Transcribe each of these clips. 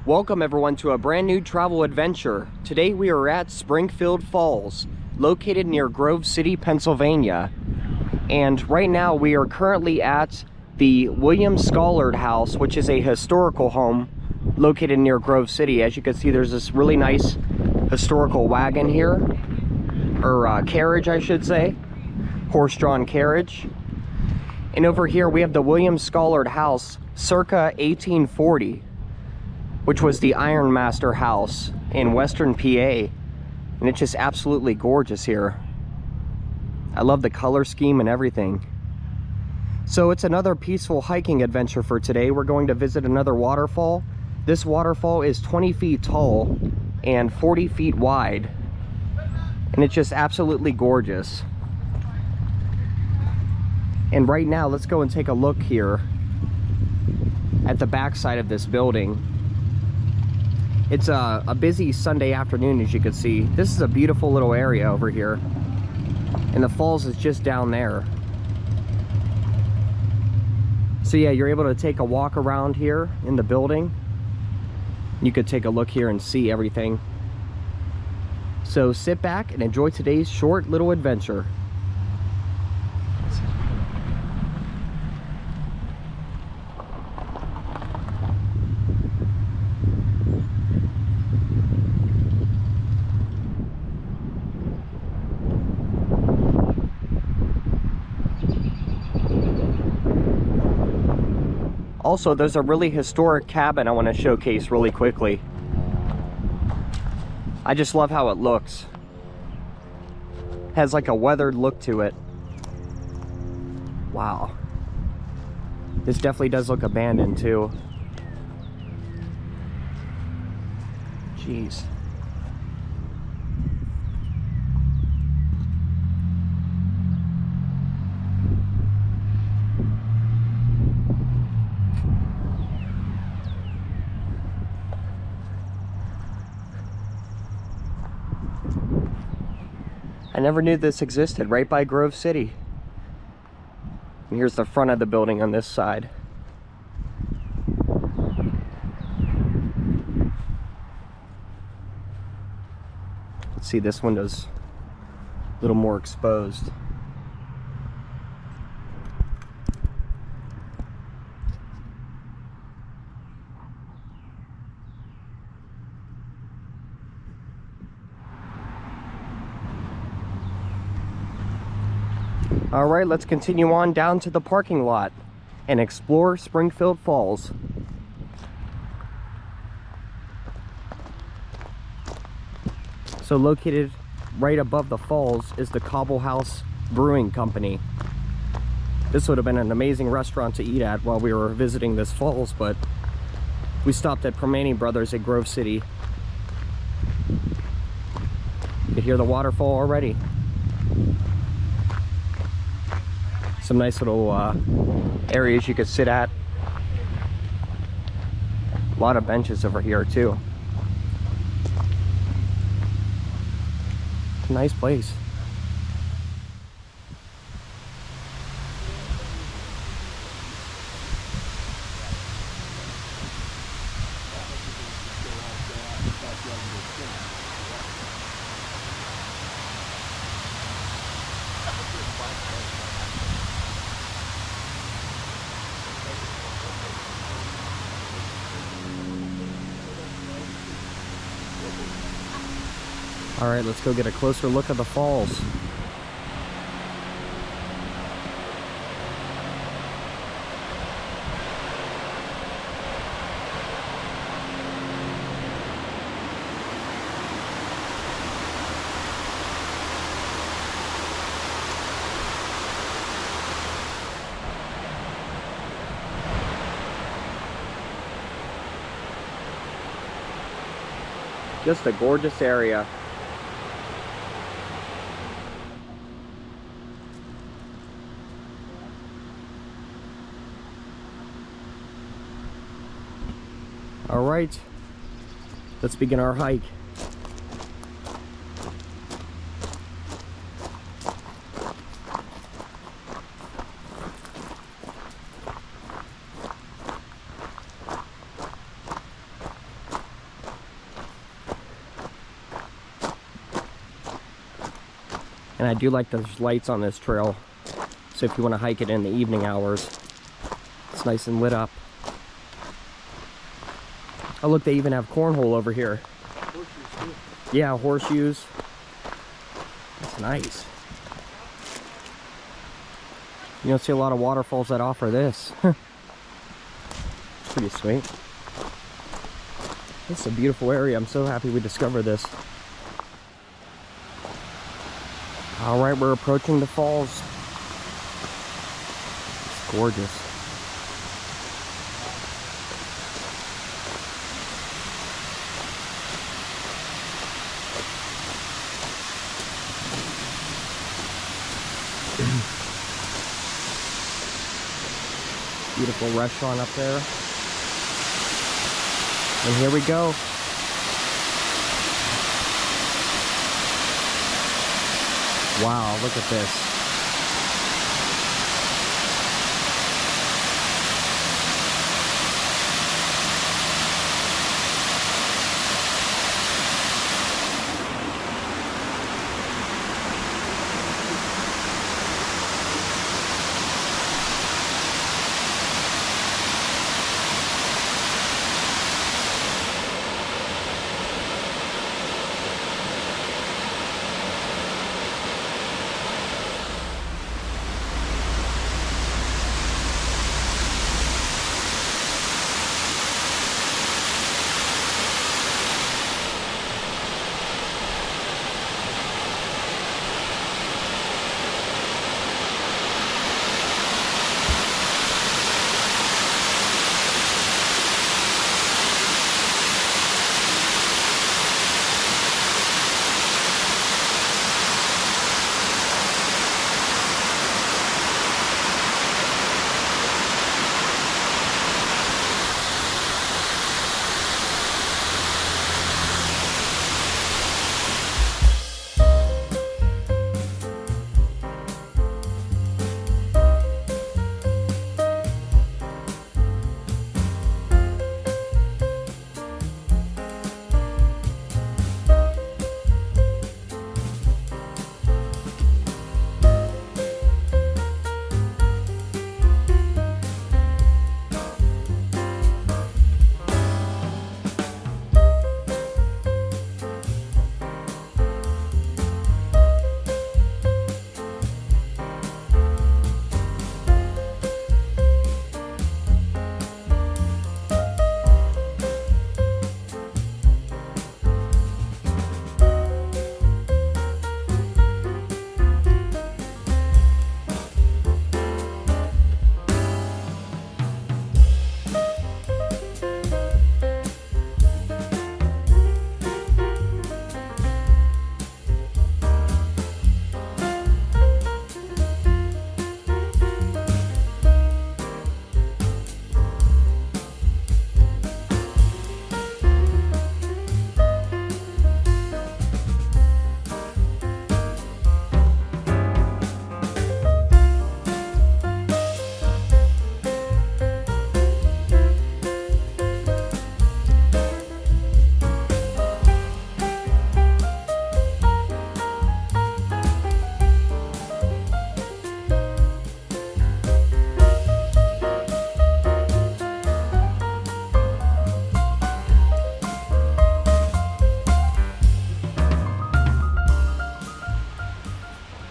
Welcome everyone to a brand new travel adventure. Today we are at Springfield Falls, located near Grove City, Pennsylvania. And right now we are currently at the William Scollard House, which is a historical home located near Grove City. As you can see, there's this really nice historical wagon here, or carriage I should say, horse-drawn carriage. And over here we have the William Scollard House, circa 1840, which was the Ironmaster House in Western PA. And it's just absolutely gorgeous here. I love the color scheme and everything. So it's another peaceful hiking adventure for today. We're going to visit another waterfall. This waterfall is 20 feet tall and 40 feet wide. And it's just absolutely gorgeous. And right now, let's go and take a look here at the back side of this building. It's a busy Sunday afternoon, as you can see. This is a beautiful little area over here. And the falls is just down there. So yeah, you're able to take a walk around here in the building. You could take a look here and see everything. So sit back and enjoy today's short little adventure. Also, there's a really historic cabin I want to showcase really quickly. I just love how it looks. Has like a weathered look to it. Wow. This definitely does look abandoned too. Jeez. I never knew this existed, right by Grove City. And here's the front of the building on this side. Let's see, this window's a little more exposed. All right, let's continue on down to the parking lot and explore Springfield Falls. So located right above the falls is the Cobble House Brewing Company. This would have been an amazing restaurant to eat at while we were visiting this falls, but we stopped at Permane Brothers at Grove City. You can hear the waterfall already. Some nice little areas you could sit at. A lot of benches over here too. Nice place. All right, let's go get a closer look at the falls. Just a gorgeous area. All right, let's begin our hike. And I do like those lights on this trail. So if you want to hike it in the evening hours, it's nice and lit up. Oh look, they even have cornhole over here. Horseshoes too. Yeah, horseshoes. That's nice. You don't see a lot of waterfalls that offer this. It's pretty sweet. It's a beautiful area. I'm so happy we discovered this. All right, we're approaching the falls. It's gorgeous. Beautiful restaurant up there. And here we go. Wow, look at this.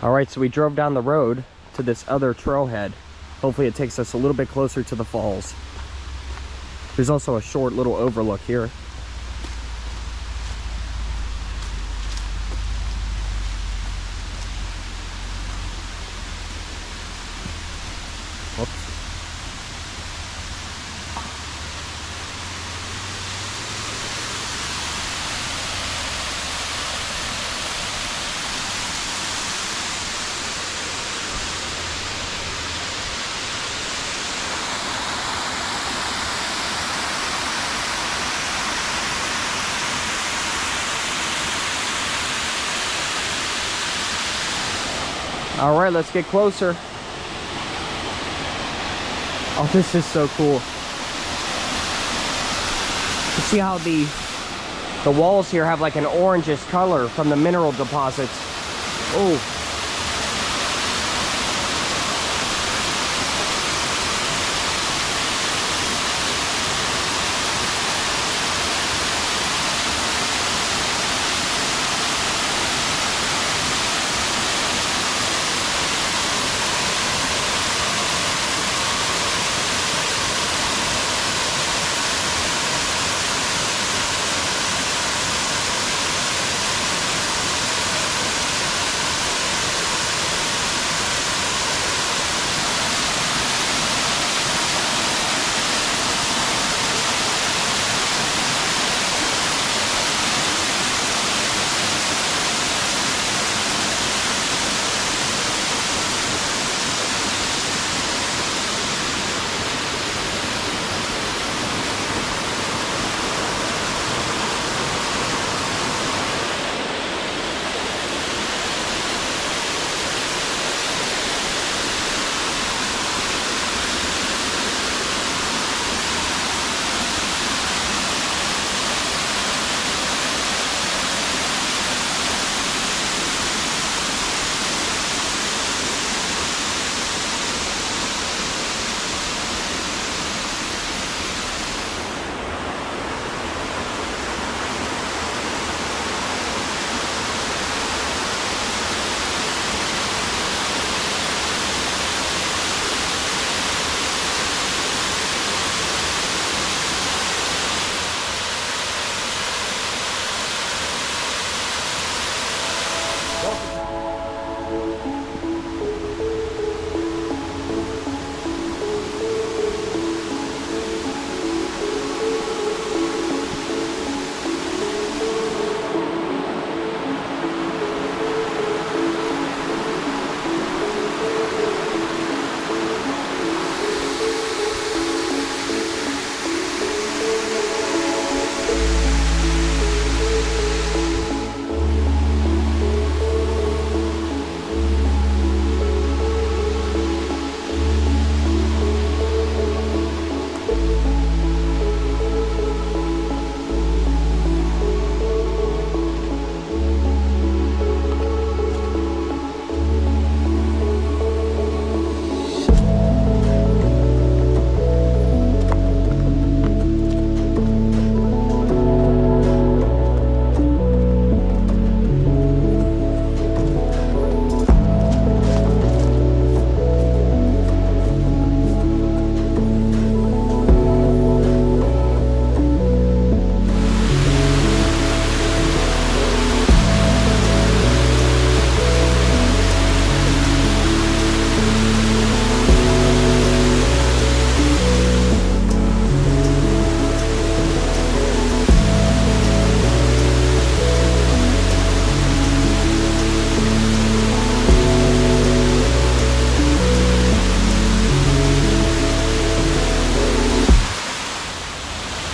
Alright, so we drove down the road to this other trailhead. Hopefully it takes us a little bit closer to the falls. There's also a short little overlook here. Whoops. All right, let's get closer. Oh, this is so cool. You see how the walls here have like an orangish color from the mineral deposits. Oh,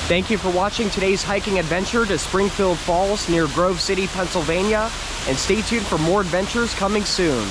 Thank you for watching today's hiking adventure to Springfield Falls near Grove City, Pennsylvania, and stay tuned for more adventures coming soon.